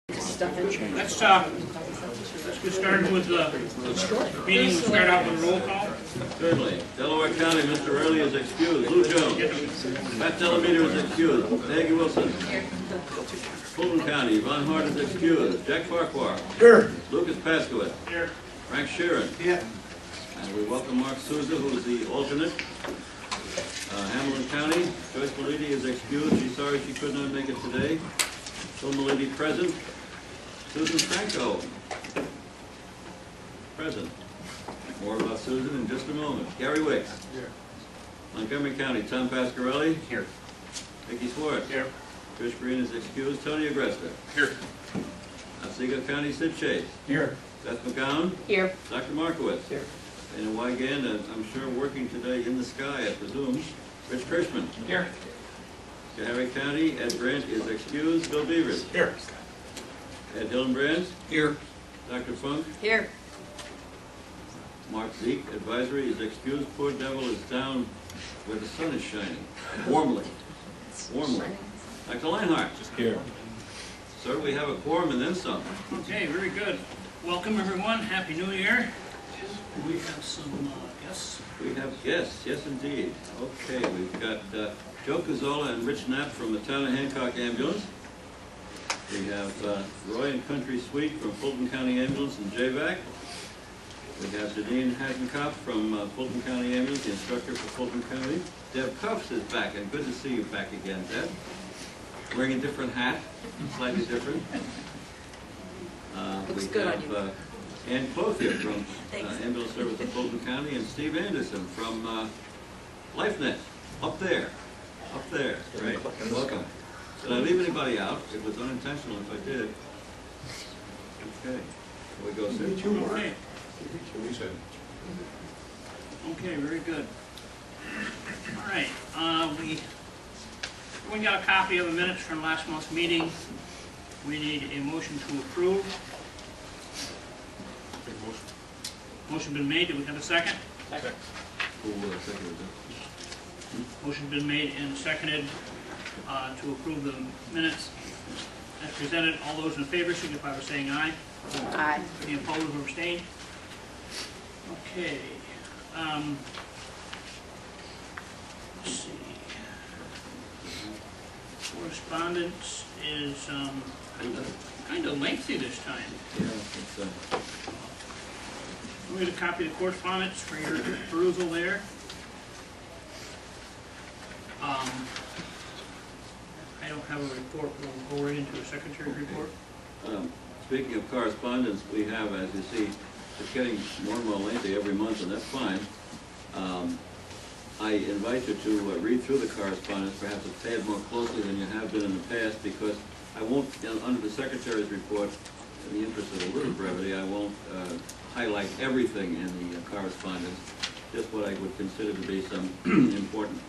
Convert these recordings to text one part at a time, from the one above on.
Let's get started with the meeting. We'll start out with a roll call. Certainly. Delaware County, Mr. Early is excused. Lou Jones. Pat Telemeter is excused. Maggie Wilson. Fulton County, Yvonne Hart is excused. Jack Farquhar. Here. Lucas Paskowitz. Here. Frank Sheeran. Yeah. And we welcome Mark Souza, who is the alternate. Hamilton County, Joyce Malady is excused. She's sorry she could not make it today. Phil Malady present. Susan Franco. Present. More about Susan in just a moment. Gary Wicks. Here. Montgomery County, Tom Pasquarelli. Here. Vicky Swartz. Here. Trish Green is excused. Tony Agresta. Here. Otsego County, Sid Chase. Here. Beth McGowan. Here. Dr. Markowitz. Here. And in Wyganda, I'm sure working today in the sky, I presume, Rich Kirschman. Here. Schoharie County, Ed Brandt is excused. Bill Beavers. Here. Ed Hillenbrand. Here. Dr. Funk. Here. Mark Zeke, advisory, is excused. Poor devil is down where the sun is shining. Warmly. Warmly. Dr. Leinhardt. Here. Sir, we have a quorum and then some. Okay, very good. Welcome everyone. Happy New Year. We have some guests. We have guests, yes indeed. Okay, we've got Joe Cazzola and Rich Knapp from the Town of Hancock Ambulance. We have Roy and Country Sweet from Fulton County Ambulance and JVAC. We have Janine Hasenkopf from Fulton County Ambulance, the instructor for Fulton County. Deb Cuffs is back, and good to see you back again, Deb. Wearing a different hat, slightly different. Looks good on you. Ann Clothier from Ambulance Service of Fulton County, and Steve Anderson from LifeNet, up there. Great, welcome. Did I leave anybody out? It was unintentional if I did. Okay, here we go, sir. Okay. Okay, very good. All right, we got a copy of the minutes from last month's meeting. We need a motion to approve. Motion been made. Do we have a second? Second. Motion been made and seconded to approve the minutes as presented. All those in favor signify by saying aye. Aye. Any opposed or abstained? Okay. Let's see. Correspondence is kind of lengthy this time. Yeah, it's, We need a copy of the correspondence for your perusal there. I don't have a report. We'll go right into a secretary's report. Speaking of correspondence, we have, as you see, it's getting more and more lengthy every month, and that's fine. I invite you to read through the correspondence, perhaps a tad more closely than you have been in the past, because I won't, under the secretary's report, in the interest of a little brevity, I won't highlight everything in the correspondence, just what I would consider to be some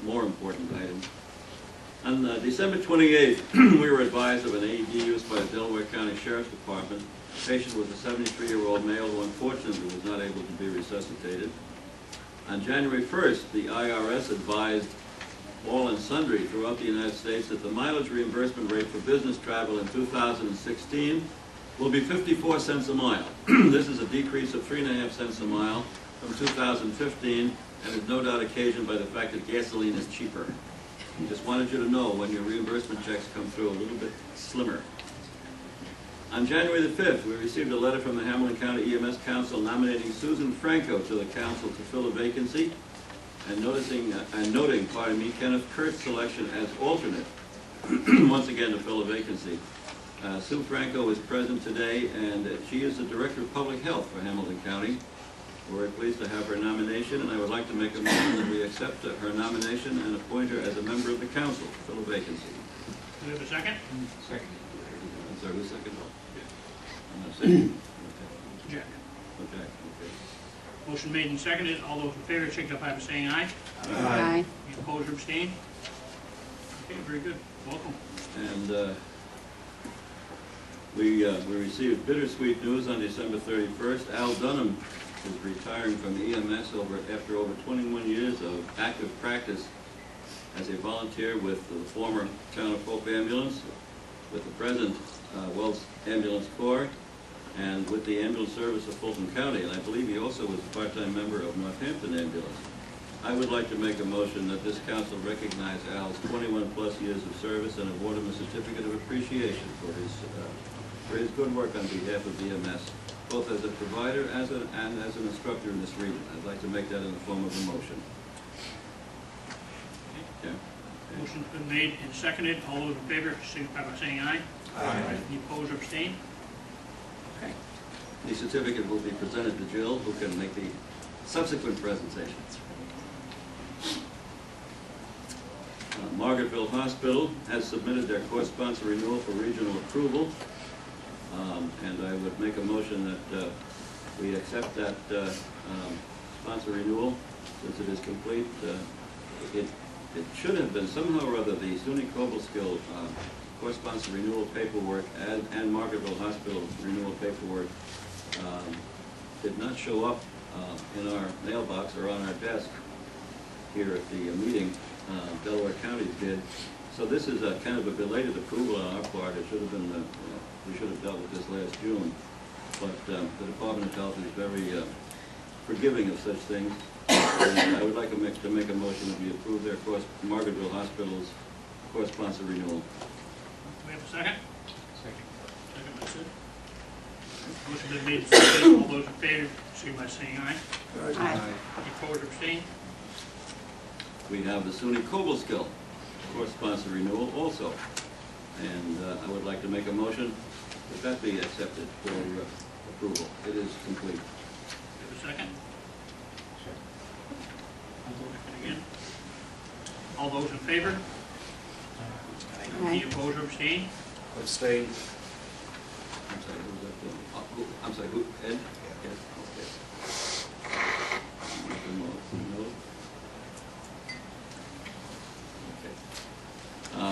more important items. On December 28th, we were advised of an AED used by the Delaware County Sheriff's Department. The patient was a 73-year-old male who unfortunately was not able to be resuscitated. On January 1st, the IRS advised all and sundry throughout the United States that the mileage reimbursement rate for business travel in 2016 will be 54 cents a mile. This is a decrease of 3.5 cents a mile from 2015, and is no doubt occasioned by the fact that gasoline is cheaper. Just wanted you to know when your reimbursement checks come through a little bit slimmer. On January the 5th, we received a letter from the Hamilton County EMS Council nominating Susan Franco to the council to fill a vacancy, and noting, Kenneth Kurt's selection as alternate, once again to fill a vacancy. Sue Franco is present today, and she is the Director of Public Health for Hamilton County. We're very pleased to have her nomination, and I would like to make a motion that we accept her nomination and appoint her as a member of the council to fill a vacancy. Do we have a second? Second. I'm sorry, who's second? I'm not second. Jack. Okay. Motion made and seconded. All those in favor signify by saying aye. Aye. Any opposed or abstained? Okay, very good. Welcome. And we received bittersweet news on December 31st. Al Dunham is retiring from EMS after over 21 years of active practice as a volunteer with the former Town of Hope Ambulance. with the present Wells Ambulance Corps and with the ambulance service of Fulton County, and I believe he also was a part-time member of Northampton Ambulance. I would like to make a motion that this council recognize Al's 21-plus years of service and award him a certificate of appreciation for his good work on behalf of BMS, both as a provider and as an instructor in this region. I'd like to make that in the form of a motion. Okay. Motion's been made and seconded. All those in favor signify by saying aye. Aye. Any opposed or abstained? Okay. The certificate will be presented to Jill, who can make the subsequent presentation. Margaretville Hospital has submitted their co-sponsor renewal for regional approval, and I would make a motion that we accept that sponsor renewal since it is complete. It should have been somehow or other the SUNY Kovalskill co-sponsor renewal paperwork and Margaretville Hospital renewal paperwork did not show up in our mailbox or on our desk here at the meeting. Delaware County did. So this is a kind of a belated approval on our part. It should have been, we should have dealt with this last June. But the Department of Health is very forgiving of such things. And I would like to make a motion that we approve their Margaretville Hospital's co-sponsor renewal. Do we have a second? Second. Second by Sid. Motion been made and seconded. All those in favor signify by saying aye. Aye. Any opposed or abstained? We have the SUNY Kovalskill co-sponsor renewal also. And I would like to make a motion that that be accepted for approval. It is complete. Do we have a second? Second again. All those in favor? Any Aye. opposed or abstained? Abstain. I'm sorry, who was that? I'm sorry, who? Ed? Yes, okay. No.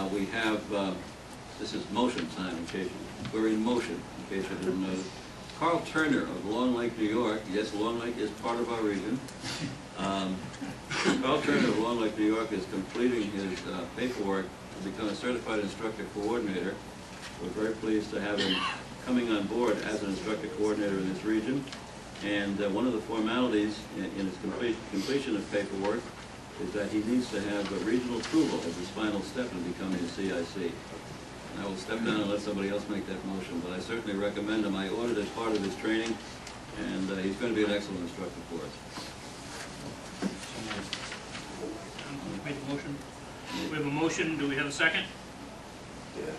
Okay. We have, this is motion time in case we're in motion, in case you didn't know. Carl Turner of Long Lake, New York. Yes, Long Lake is part of our region. Carl Turner of Long Lake, New York is completing his paperwork to become a certified instructor coordinator. We're very pleased to have him coming on board as an instructor coordinator in this region. And one of the formalities in his completion of paperwork is that he needs to have a regional approval as his final step in becoming a CIC. And I will step down and let somebody else make that motion, but I certainly recommend him. I ordered as part of his training, and he's going to be an excellent instructor for us. Made the motion. We have a motion. Do we have a second? Yeah.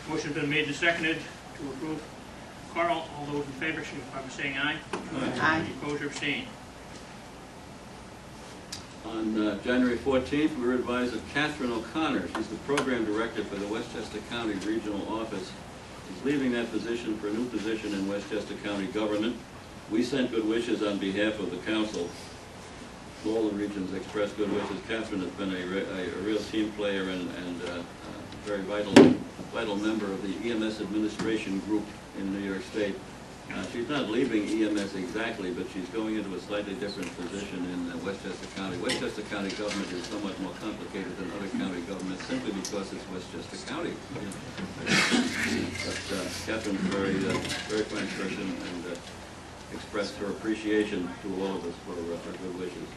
Motion's been made and seconded to approve. Carl, all those in favor signify by saying aye. Aye. Any opposed or abstained? On January 14th, we were advised of Catherine O'Connor. She's the program director for the Westchester County Regional Office. She's leaving that position for a new position in Westchester County government. We sent good wishes on behalf of the council. All the regions expressed good wishes. Catherine has been a real team player and a very vital member of the EMS administration group in New York State. She's not leaving EMS exactly, but she's going into a slightly different position in Westchester County. Westchester County government is somewhat more complicated than other county governments simply because it's Westchester County. But Catherine's a very fine person and expressed her appreciation to all of us for our good wishes.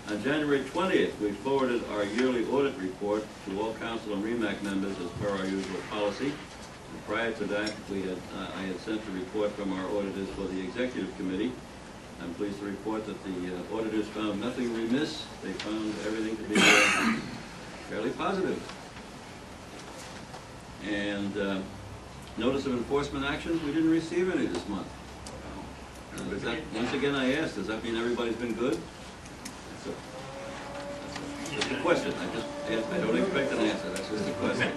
On January 20th, we forwarded our yearly audit report to all council and REMAC members as per our usual policy. And prior to that, I had sent the report from our auditors for the executive committee. I'm pleased to report that the auditors found nothing remiss. They found everything to be fairly positive. And notice of enforcement actions, we didn't receive any this month. Does that, once again I asked, does that mean everybody's been good? That's just a question. I don't expect an answer. That's just a question.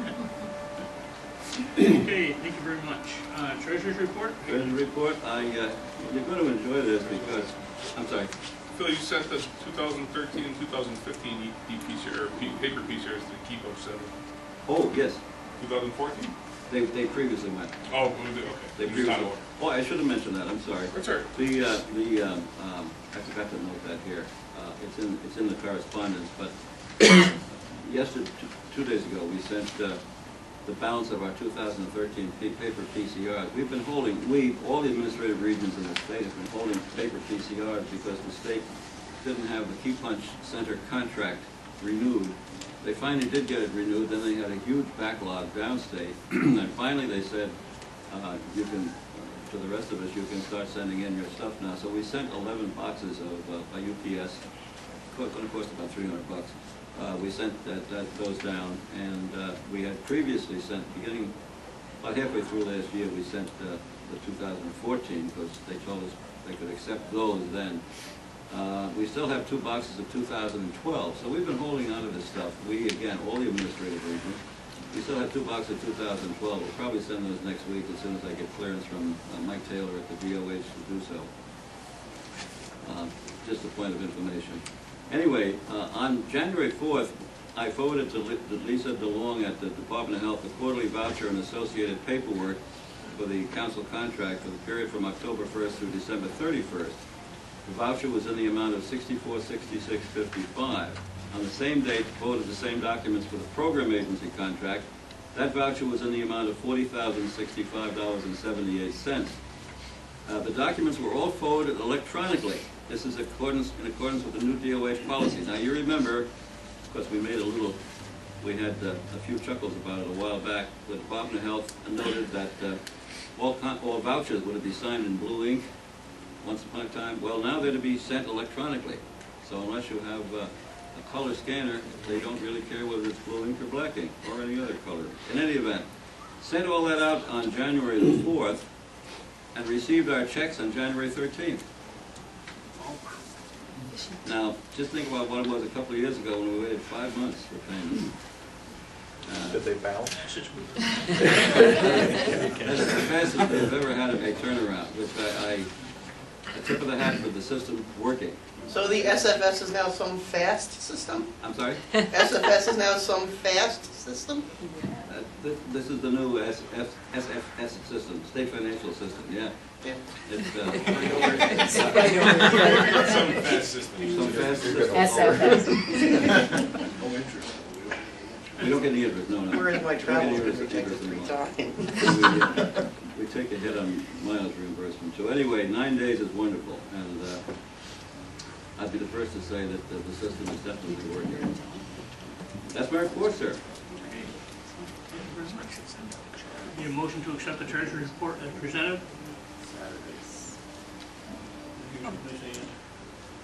Okay, thank you very much. Treasurer's report? Treasurer's report, you're going to enjoy this because, I'm sorry. Phil, you sent us 2013 and 2015 paper PCRs to keep up 7. Oh, yes. 2014? They previously went. Oh, okay. They previously. Oh, I should have mentioned that. I'm sorry. That's all right. I forgot to note that here. It's in the correspondence, but yesterday, 2 days ago, we sent the balance of our 2013 paper PCRs. We've been holding, all the administrative regions in the state have been holding paper PCRs because the state didn't have the Key Punch Center contract renewed. They finally did get it renewed, then they had a huge backlog downstate, and finally they said, you can, to the rest of us, you can start sending in your stuff now. So we sent 11 boxes of by UPS. It's going to cost about $300. We sent those down, and we had previously sent, beginning about halfway through last year, we sent the 2014 because they told us they could accept those then. We still have 2 boxes of 2012, so we've been holding on to this stuff. We, again, all the administrative regions, we still have 2 boxes of 2012. We'll probably send those next week as soon as I get clearance from Mike Taylor at the DOH to do so. Just a point of information. Anyway, on January 4th, I forwarded to Lisa DeLong at the Department of Health the quarterly voucher and associated paperwork for the council contract for the period from October 1st through December 31st. The voucher was in the amount of $64.66.55. On the same date, forwarded the same documents for the program agency contract. That voucher was in the amount of $40,065.78. The documents were all forwarded electronically. This is in accordance with the new DOH policy. Now you remember, because we made we had a few chuckles about it a while back, the Department of Health noted that all vouchers were to be signed in blue ink once upon a time. Well, now they're to be sent electronically. So unless you have a color scanner, they don't really care whether it's blue ink or black ink or any other color. In any event, sent all that out on January the 4th and received our checks on January 13th. Now, just think about what it was a couple of years ago when we waited 5 months for payment. Did they bounce? That's the fastest they've ever had a turnaround, which I tip of the hat for the system working. So the SFS is now some fast system? I'm sorry? SFS is now some fast system? This is the new SFS system, State Financial System, yeah. Yeah. It's Some fast system. some fast system. SFS. No interest. We don't get the interest, no, no. Where is my We don't travel get to the protect interest free anymore. time? We take a hit on mileage reimbursement. So anyway, 9 days is wonderful, and I'd be the first to say that the system is definitely working. That's my report, sir. Need a motion to accept the treasurer's report as presented?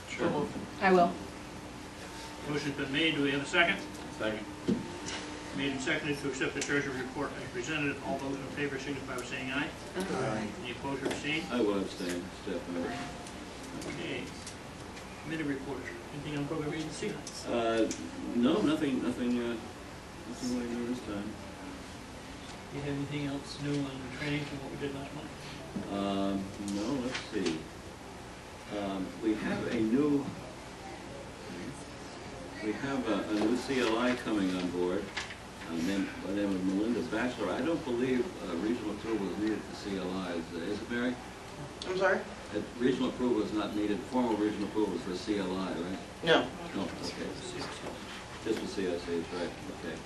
Sure. I will. Motion's been made. Do we have a second? Second. Made and seconded to accept the treasurer's report as presented. All those in favor signify by saying aye. Any opposed or abstained? I will abstain, Steph. Okay. Committee reports. Anything on program agency? No, nothing really new this time. Do you have anything else new on training from what we did last month? No, let's see. We have a new CLI coming on board, by the name of Melinda Batchelor. I don't believe regional approval is needed for CLIs. Is it, Mary? I'm sorry? Regional approval is not needed. Formal regional approval is for a CLI, right? No. No, okay. Just for CSAs, right, okay.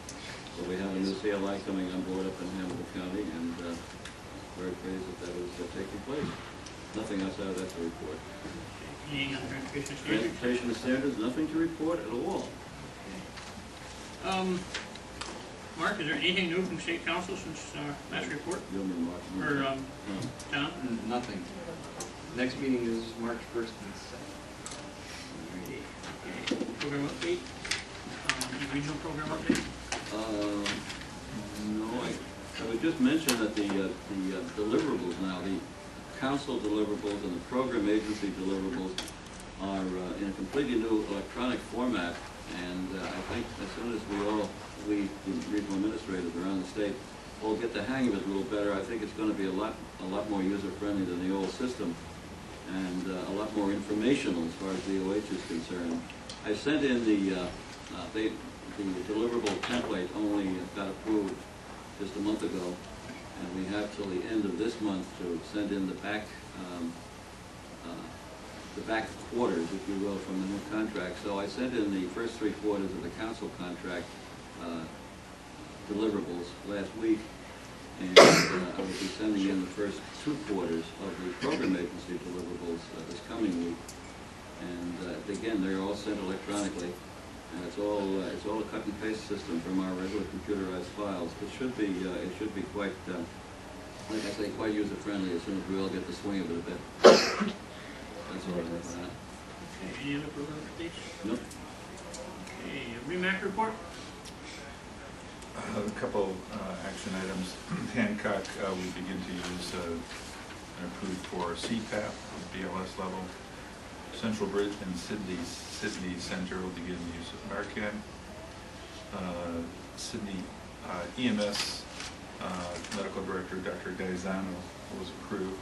So we have a new CLI coming on board up in Hamilton County, and very pleased that is taking place. Nothing else out of that to report. Anything on transportation standards? Transportation standards, nothing to report at all. Mark, is there anything new from state council since last report? You'll be watching. Or John? Nothing. Next meeting is March 1st and 2nd. Program update? Any regional program update? No, I would just mention that the deliverables now, the council deliverables and the program agency deliverables are in a completely new electronic format, and I think as soon as we regional administrators around the state will get the hang of it a little better, I think it's going to be a lot more user-friendly than the old system, and a lot more informational as far as DOH is concerned. I sent in the deliverable template only got approved just a month ago, and we have till the end of this month to send in the back quarters, if you will, from the new contract. So I sent in the first 3 quarters of the council contract deliverables last week, and I will be sending in the first 2 quarters of the program agency deliverables this coming week. And again, they're all sent electronically, and it's all a cut and paste system from our regular computerized files. It should be quite, like I say, quite user friendly as soon as we all get the swing of it a bit. That's all I have for that. Okay, any other program updates? Nope. Okay, REMAC report? A couple action items. Hancock, we begin to use and approve for CPAP, BLS level. Central Bridge and Sydney Center will begin the use of Narcan. Sydney EMS Medical Director Dr. Gaisano was approved.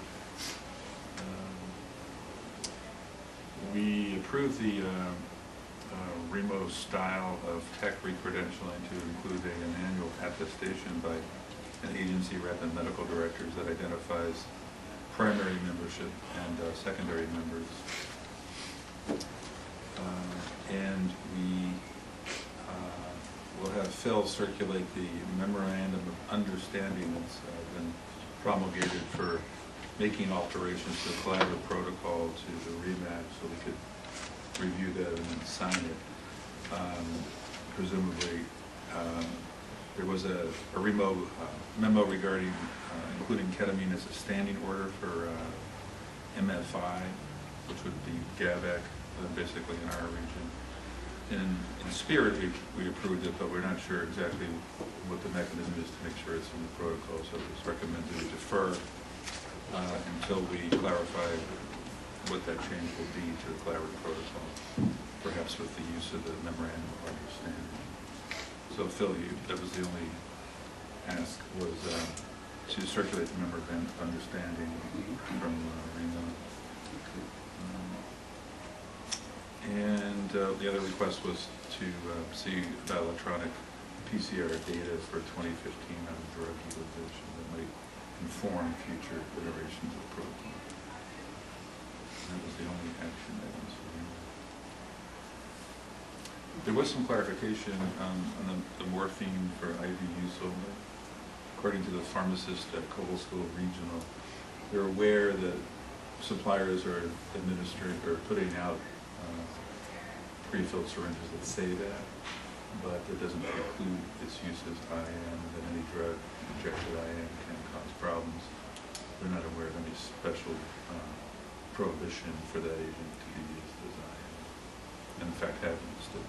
We approved the REMO style of tech re-credentialing to include an annual attestation by an agency rep and medical directors that identifies primary membership and secondary members. And we will have Phil circulate the memorandum of understanding that's been promulgated for making alterations to the collaborative protocol to the REMAC, so we could review that and then sign it. Presumably, there was a REMO memo regarding including ketamine as a standing order for MFI, which would be GAVAC, basically in our region. In spirit, we approved it, but we're not sure exactly what the mechanism is to make sure it's in the protocol, so it's recommended we defer until we clarify what that change will be to the collaborative protocol, perhaps with the use of the memorandum of understanding. So Phil, that was the only ask, was to circulate the memorandum of understanding from REMO. And the other request was to see about electronic PCR data for 2015 on drug utilization that might inform future iterations of the protocol. That was the only action items. There was some clarification on the morphine for IV use only. According to the pharmacist at Cobblesville Regional, they're aware that suppliers are administering or putting out pre-filled syringes that say that, but it doesn't preclude its use as IM, that any drug injected IM can cause problems. They're not aware of any special prohibition for that agent to be used as IM, and in fact have used it.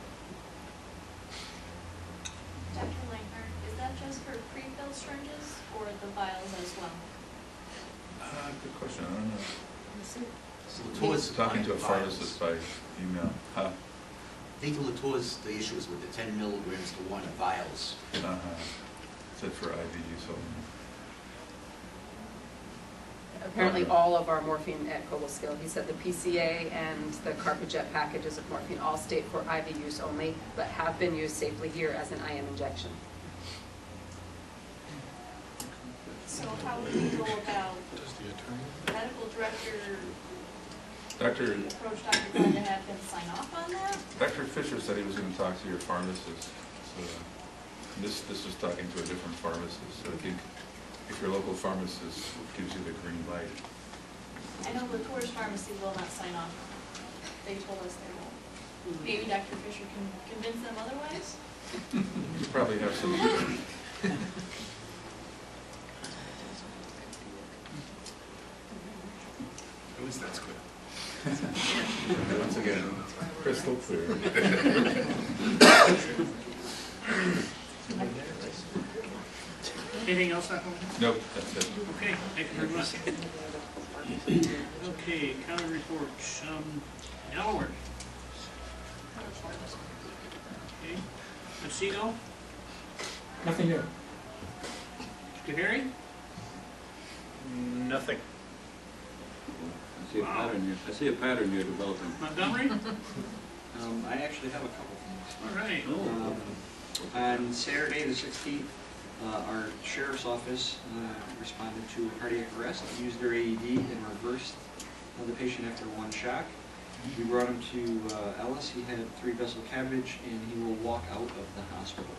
Dr. Langhart, is that just for pre-filled syringes or the vials as well? Good question, I don't know. So I was talking to a pharmacist by email. Huh? I think the issue is with the 10 milligrams to 1 of vials. Said for IV use only. Apparently all of our morphine at Cobblesville, he said the PCA and the Carpajet packages of morphine all state for IV use only, but have been used safely here as an IM injection. So how would we go about medical director approach Dr. Glenn to have him sign off on that? Dr. Fisher said he was going to talk to your pharmacist. So this was talking to a different pharmacist. So I think if your local pharmacist gives you the green light. I know the tourist pharmacy will not sign off. They told us they won't. Maybe Dr. Fisher can convince them otherwise? You probably have some. At least that's good. Once again, crystal clear. Anything else, Dr. Langhart? Nope, that's it. Okay, thank you very much. Okay, county reports. Delaware. Okay, Otsego. Nothing new. Mr. Harry? Nothing. I see a pattern you're developing. Montgomery? I actually have a couple things. All right. On Saturday the 16th, our sheriff's office responded to a cardiac arrest, used their AED and reversed the patient after one shock. We brought him to Ellis. He had 3-vessel cabbage, and he will walk out of the hospital.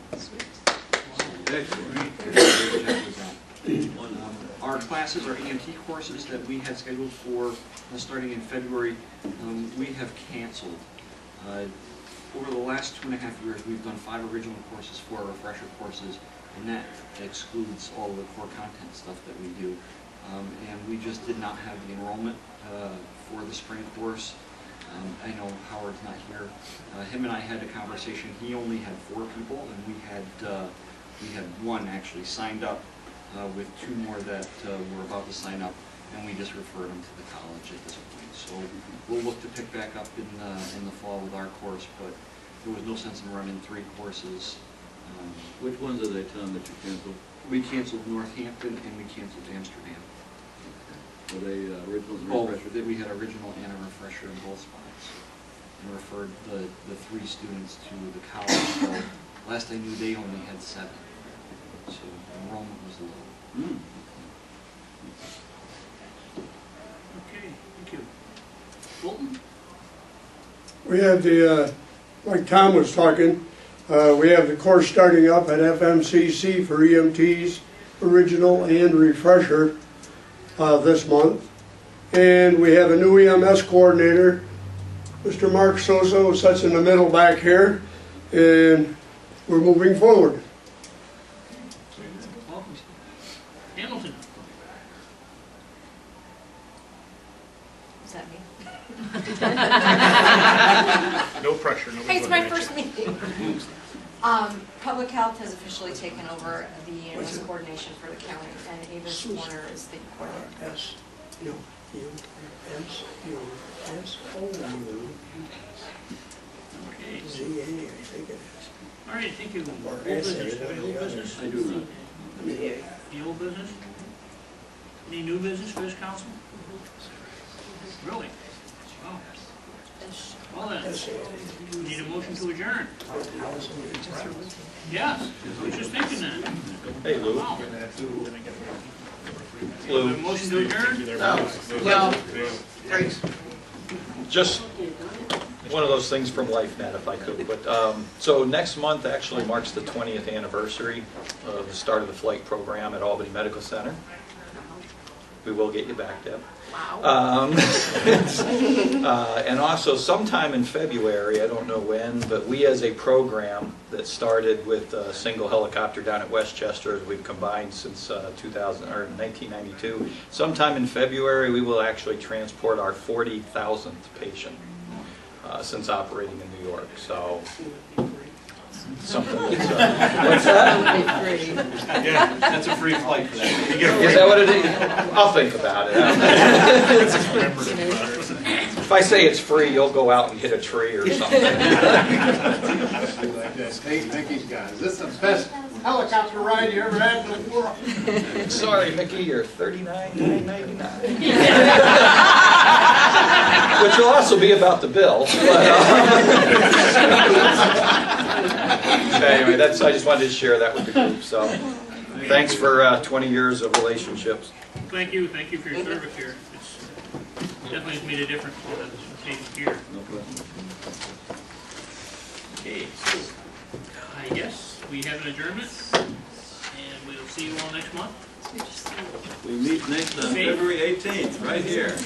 Our classes, our EMT courses that we had scheduled for starting in February, we have canceled. Over the last 2.5 years, we've done 5 original courses, 4 refresher courses, and that excludes all of the core content stuff that we do. And we just did not have the enrollment for the spring course. I know Howard's not here. Him and I had a conversation. He only had 4 people, and we had 1 actually signed up with 2 more that were about to sign up, and we just referred them to the college at this point. So we'll look to pick back up in the fall with our course, but there was no sense in running 3 courses. Which ones are they, Tom, that you canceled? We canceled Northampton and we canceled Amsterdam. Were they originals and Both. refreshers? We had original and a refresher in both spots. And referred the 3 students to the college. So last I knew, they only had 7. So enrollment was low. Mm. Okay, thank you. Bolton? We have the, like Tom was talking, we have the course starting up at FMCC for EMTs, original and refresher, this month. And we have a new EMS coordinator, Mr. Mark Sosa, who sits in the middle back here, and we're moving forward. Welcome. Hamilton? Is that me? No pressure, no. Hey, it's my first meeting. Public Health has officially taken over the EMS coordination for the county, and Avis Warner is the coordinator. Okay. Z-A, I think it is. All right, thank you. Or Old business, S-A, any old business? I do not. Any old business? Any new business for this council? Really? Wow. Well then, we need a motion to adjourn. Yes, I was just thinking that. Hey, Lou. Wow. Lou. A motion to adjourn? No. Thanks. Just one of those things from life, Matt, if I could. But so next month actually marks the 20th anniversary of the start of the flight program at Albany Medical Center. We will get you back, Deb. Wow. And also sometime in February, I don't know when, but we as a program that started with a single helicopter down at Westchester, as we've combined since 1992, sometime in February we will actually transport our 40,000th patient since operating in New York. So something that's, what's that? Yeah, that's a free flight for that. Is that what it is? I'll think about it. If I say it's free, you'll go out and hit a tree or something. Hey, Mickey's guys, this is the best helicopter ride you ever had in the world. Sorry, Mickey, you're $39,999. Which will also be about the bill. But, anyway, I just wanted to share that with the group. So, thanks for 20 years of relationships. Thank you for your service here. It's definitely has made a difference for the patient here. No question. Okay, so I guess we have an adjournment, and we'll see you all next month. We meet next on February 18th, right here.